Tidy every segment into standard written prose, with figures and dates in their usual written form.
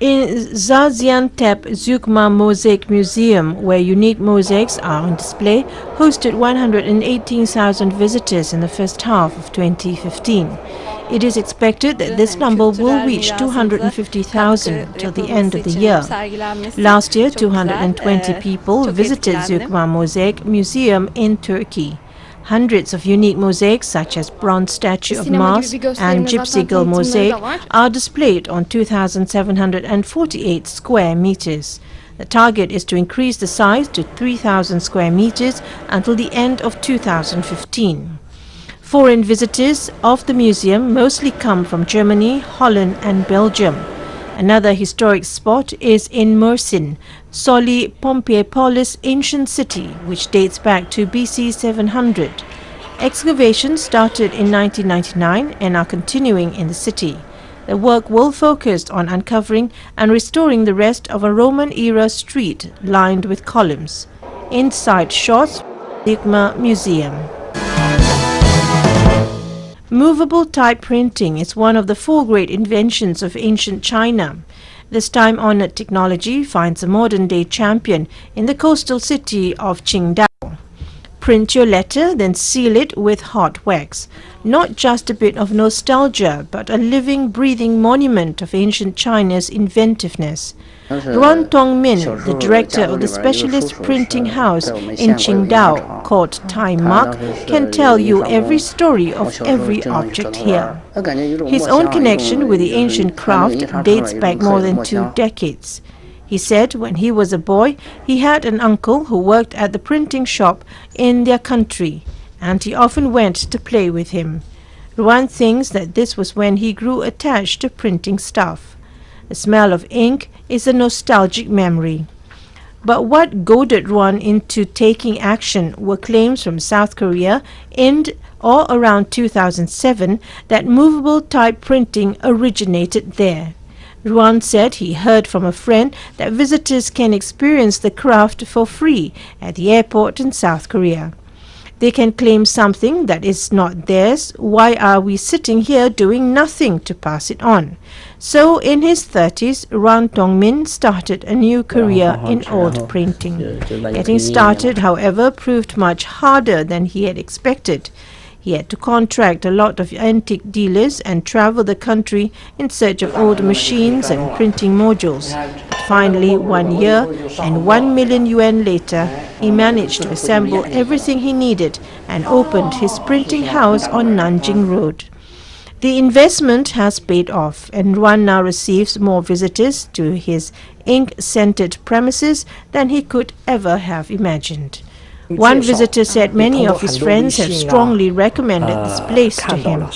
In Gaziantep Zugma Mosaic Museum, where unique mosaics are on display, hosted 118,000 visitors in the first half of 2015. It is expected that this number will reach 250,000 till the end of the year. Last year, 220 people visited Zugma Mosaic Museum in Turkey. Hundreds of unique mosaics such as bronze statue of Mars and Gypsy Girl mosaic are displayed on 2,748 square meters. The target is to increase the size to 3,000 square meters until the end of 2015. Foreign visitors of the museum mostly come from Germany, Holland and Belgium. Another historic spot is in Mersin, Soli Pompeipolis ancient city, which dates back to BC 700. Excavations started in 1999 and are continuing in the city. The work will focus on uncovering and restoring the rest of a Roman-era street lined with columns. Inside shots, Zugma Museum. Movable type printing is one of the four great inventions of ancient China. This time-honored technology finds a modern-day champion in the coastal city of Qingdao. Print your letter, then seal it with hot wax. Not just a bit of nostalgia, but a living, breathing monument of ancient China's inventiveness. Ruan Tongmin, the director of the specialist printing house in Qingdao called Time Mark, can tell you every story of every object here. His own connection with the ancient craft dates back more than 2 decades. He said when he was a boy, he had an uncle who worked at the printing shop in their country, and he often went to play with him. Ruan thinks that this was when he grew attached to printing stuff. The smell of ink is a nostalgic memory. But what goaded Ruan into taking action were claims from South Korea in or around 2007 that movable type printing originated there. Ruan said he heard from a friend that visitors can experience the craft for free at the airport in South Korea. They can claim something that is not theirs. Why are we sitting here doing nothing to pass it on? So in his 30s, Ruan Tongmin started a new career in old printing. Getting started, however, proved much harder than he had expected. He had to contract a lot of antique dealers and travel the country in search of old machines and printing modules. But finally, 1 year and 1 million yuan later, he managed to assemble everything he needed and opened his printing house on Nanjing Road. The investment has paid off, and Ruan now receives more visitors to his ink-scented premises than he could ever have imagined. One visitor said many of his friends have strongly recommended this place to him,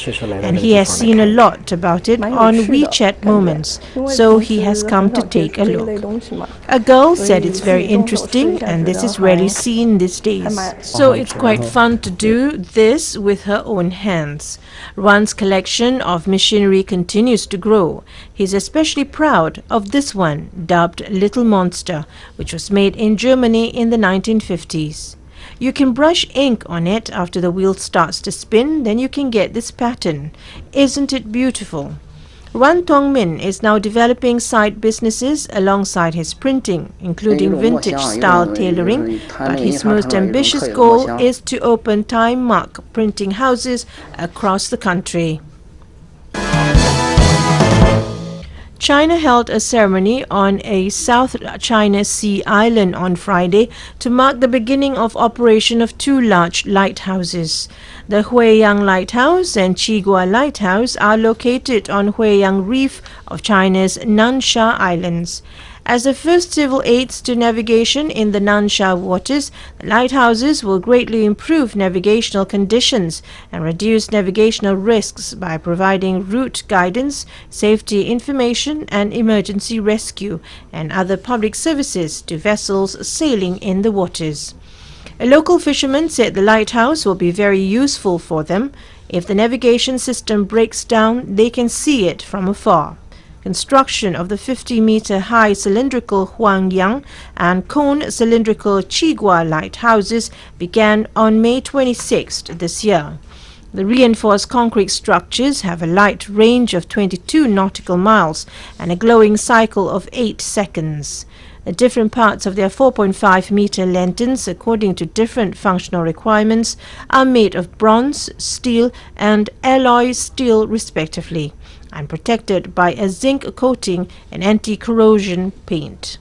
and he has seen a lot about it on WeChat Moments, so he has come to take a look. A girl said it's very interesting, and this is rarely seen these days, so it's quite fun to do this with her own hands. Ruan's collection of machinery continues to grow. He's especially proud of this one, dubbed Little Monster, which was made in Germany in the 1950s. You can brush ink on it after the wheel starts to spin, then you can get this pattern. Isn't it beautiful? Ruan Tongmin is now developing side businesses alongside his printing, including vintage-style tailoring, but his most ambitious goal is to open Time Mark printing houses across the country. China held a ceremony on a South China Sea island on Friday to mark the beginning of operation of 2 large lighthouses. The Huiyang Lighthouse and Qigua Lighthouse are located on Huiyang Reef of China's Nansha Islands. As the first civil aids to navigation in the Nansha waters, the lighthouses will greatly improve navigational conditions and reduce navigational risks by providing route guidance, safety information and emergency rescue and other public services to vessels sailing in the waters. A local fisherman said the lighthouse will be very useful for them. If the navigation system breaks down, they can see it from afar. Construction of the 50-meter-high cylindrical Huangyang and cone cylindrical Qigua lighthouses began on May 26th this year. The reinforced concrete structures have a light range of 22 nautical miles and a glowing cycle of 8 seconds. The different parts of their 4.5-meter lanterns, according to different functional requirements, are made of bronze, steel and alloy steel respectively, and protected by a zinc coating and anti-corrosion paint.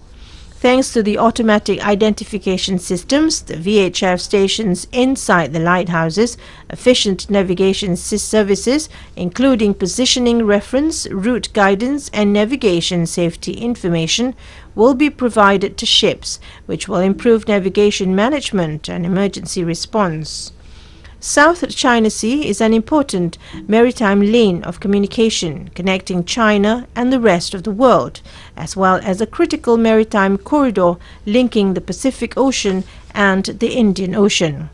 Thanks to the automatic identification systems, the VHF stations inside the lighthouses, efficient navigation services, including positioning reference, route guidance and navigation safety information, will be provided to ships, which will improve navigation management and emergency response. South China Sea is an important maritime lane of communication connecting China and the rest of the world, as well as a critical maritime corridor linking the Pacific Ocean and the Indian Ocean.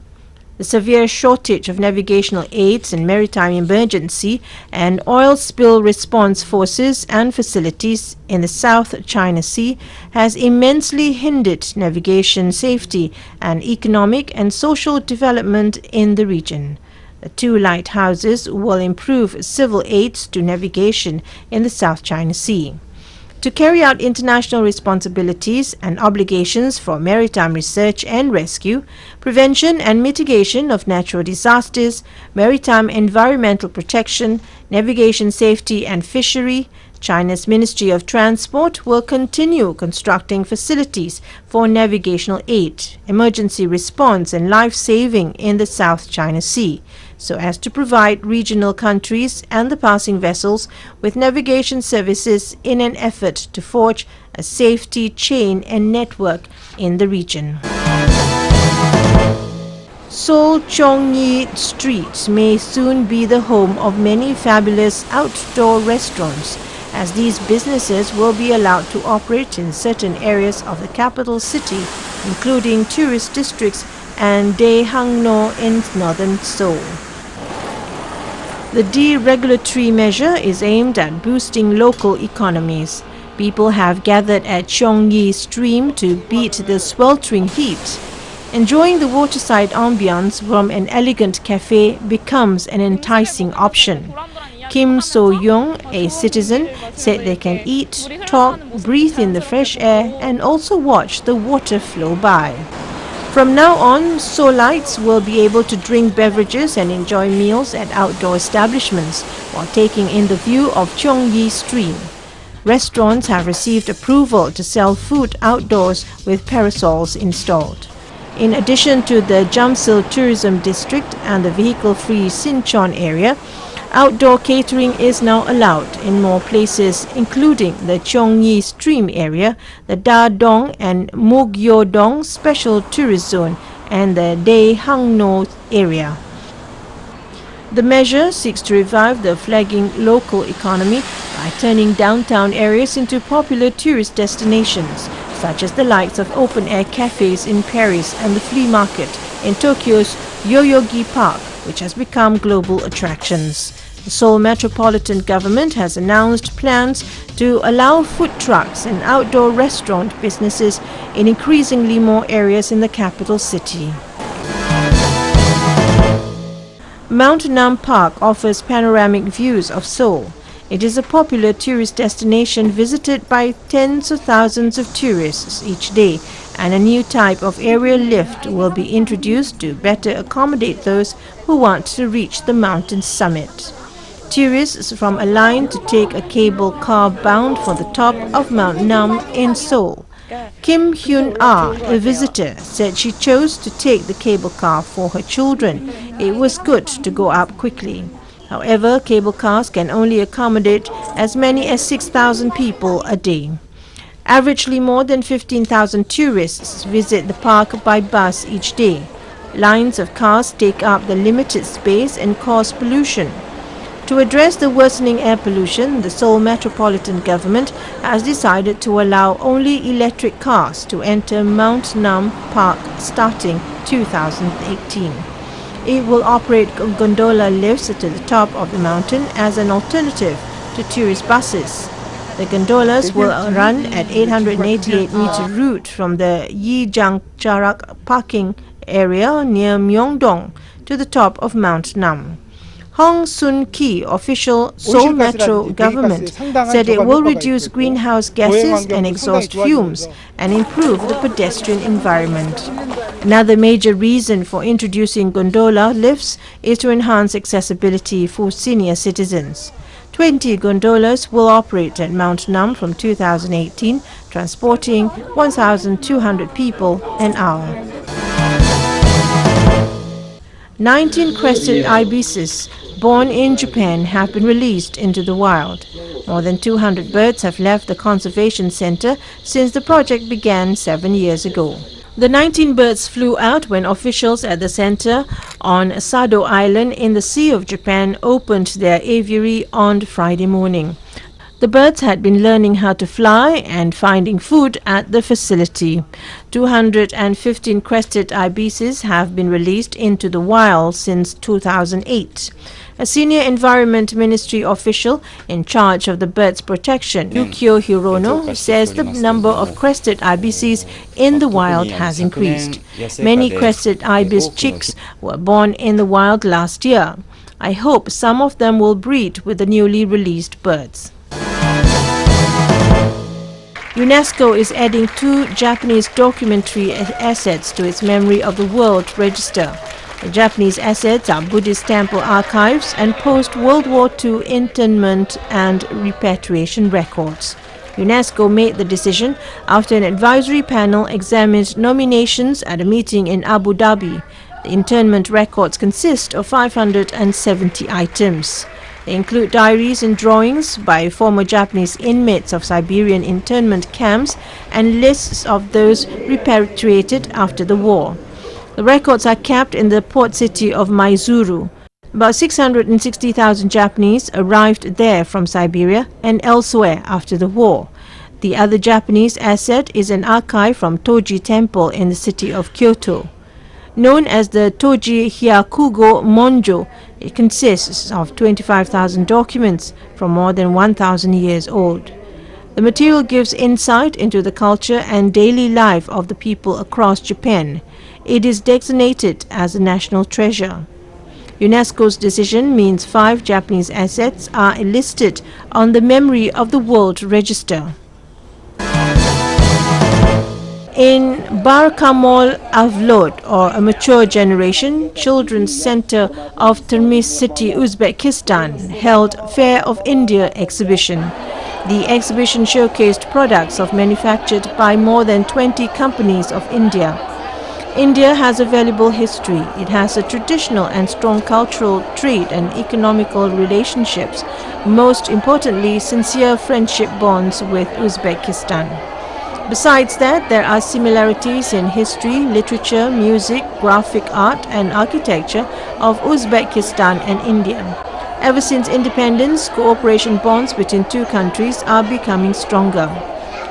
The severe shortage of navigational aids and maritime emergency and oil spill response forces and facilities in the South China Sea has immensely hindered navigation safety and economic and social development in the region. The 2 lighthouses will improve civil aids to navigation in the South China Sea. To carry out international responsibilities and obligations for maritime research and rescue, prevention and mitigation of natural disasters, maritime environmental protection, navigation safety and fishery, China's Ministry of Transport will continue constructing facilities for navigational aid, emergency response and life-saving in the South China Sea, so as to provide regional countries and the passing vessels with navigation services in an effort to forge a safety chain and network in the region. Seoul Chongyi Street may soon be the home of many fabulous outdoor restaurants, as these businesses will be allowed to operate in certain areas of the capital city, including tourist districts and Daehangno in northern Seoul. The deregulatory measure is aimed at boosting local economies. People have gathered at Chongyi Stream to beat the sweltering heat. Enjoying the waterside ambience from an elegant cafe becomes an enticing option. Kim So-young, a citizen, said they can eat, talk, breathe in the fresh air and also watch the water flow by. From now on, Seoulites will be able to drink beverages and enjoy meals at outdoor establishments while taking in the view of Chongyi Stream. Restaurants have received approval to sell food outdoors with parasols installed. In addition to the Jamsil Tourism District and the vehicle-free Sinchon area, outdoor catering is now allowed in more places, including the Chongyi Stream area, the Da-dong and Mugyo-dong Special Tourist Zone, and the Daehangno area. The measure seeks to revive the flagging local economy by turning downtown areas into popular tourist destinations, such as the likes of open-air cafes in Paris and the flea market in Tokyo's Yoyogi Park, which has become global attractions. The Seoul Metropolitan Government has announced plans to allow food trucks and outdoor restaurant businesses in increasingly more areas in the capital city. Mount Nam Park offers panoramic views of Seoul. It is a popular tourist destination visited by tens of thousands of tourists each day, and a new type of aerial lift will be introduced to better accommodate those who want to reach the mountain summit. Tourists from a line to take a cable car bound for the top of Mount Nam in Seoul. Kim Hyun-ah, a visitor, said she chose to take the cable car for her children. It was good to go up quickly. However, cable cars can only accommodate as many as 6,000 people a day. Averagely, more than 15,000 tourists visit the park by bus each day. Lines of cars take up the limited space and cause pollution. To address the worsening air pollution, the Seoul Metropolitan Government has decided to allow only electric cars to enter Mount Nam Park starting 2018. It will operate gondola lifts to the top of the mountain as an alternative to tourist buses. The gondolas will run at 888-meter route from the Yijangjarak parking area near Myeongdong to the top of Mount Nam. Hong Soon-ki, official Seoul Metro government, said it will reduce greenhouse gases and exhaust fumes and improve the pedestrian environment. Another major reason for introducing gondola lifts is to enhance accessibility for senior citizens. 20 gondolas will operate at Mount Nam from 2018, transporting 1,200 people an hour. 19 crested ibises born in Japan have been released into the wild. More than 200 birds have left the conservation center since the project began 7 years ago. The 19 birds flew out when officials at the center on Sado Island in the Sea of Japan opened their aviary on Friday morning. The birds had been learning how to fly and finding food at the facility. 215 crested ibises have been released into the wild since 2008. A senior Environment Ministry official in charge of the birds' protection, Yukio Hirono, says the number of crested ibises in the wild has increased. Many crested ibis chicks were born in the wild last year. I hope some of them will breed with the newly released birds. UNESCO is adding 2 Japanese documentary assets to its Memory of the World Register. The Japanese assets are Buddhist temple archives and post-World War II internment and repatriation records. UNESCO made the decision after an advisory panel examined nominations at a meeting in Abu Dhabi. The internment records consist of 570 items. They include diaries and drawings by former Japanese inmates of Siberian internment camps and lists of those repatriated after the war. The records are kept in the port city of Maizuru. About 660,000 Japanese arrived there from Siberia and elsewhere after the war. The other Japanese asset is an archive from Toji Temple in the city of Kyoto. Known as the Toji Hyakugo Monjo, it consists of 25,000 documents from more than 1,000 years old. The material gives insight into the culture and daily life of the people across Japan. It is designated as a national treasure. UNESCO's decision means 5 Japanese assets are listed on the Memory of the World Register. In Barkamol Avlod, or a mature generation, Children's Center of Termiz City, Uzbekistan, held Fair of India exhibition. The exhibition showcased products manufactured by more than 20 companies of India. India has a valuable history. It has a traditional and strong cultural, trade and economical relationships. Most importantly, sincere friendship bonds with Uzbekistan. Besides that, there are similarities in history, literature, music, graphic art and architecture of Uzbekistan and India. Ever since independence, cooperation bonds between 2 countries are becoming stronger.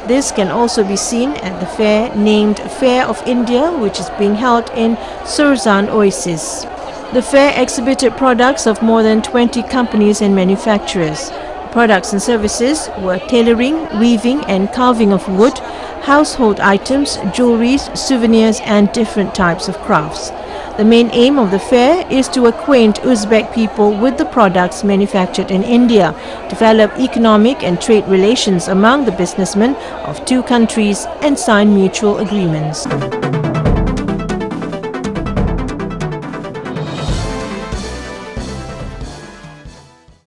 This can also be seen at the fair named Fair of India, which is being held in Surzan Oasis. The fair exhibited products of more than 20 companies and manufacturers. Products and services were tailoring, weaving and carving of wood, household items, jewelries, souvenirs and different types of crafts. The main aim of the fair is to acquaint Uzbek people with the products manufactured in India, develop economic and trade relations among the businessmen of 2 countries and sign mutual agreements.